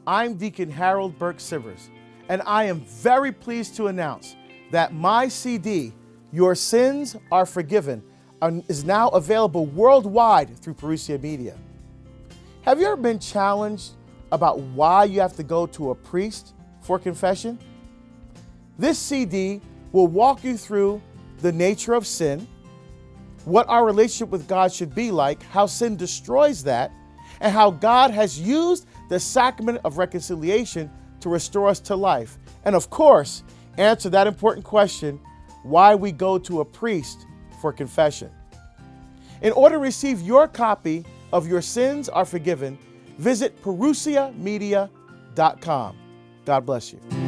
I'm Deacon Harold Burke-Sivers, and I am very pleased to announce that my CD, Your Sins Are Forgiven, is now available worldwide through Parousia Media. Have you ever been challenged about why you have to go to a priest for confession? This CD will walk you through the nature of sin, what our relationship with God should be like, how sin destroys that, and how God has used the Sacrament of Reconciliation to restore us to life. And of course, answer that important question, why we go to a priest for confession. In order to receive your copy of Your Sins Are Forgiven, visit ParousiaMedia.com. God bless you.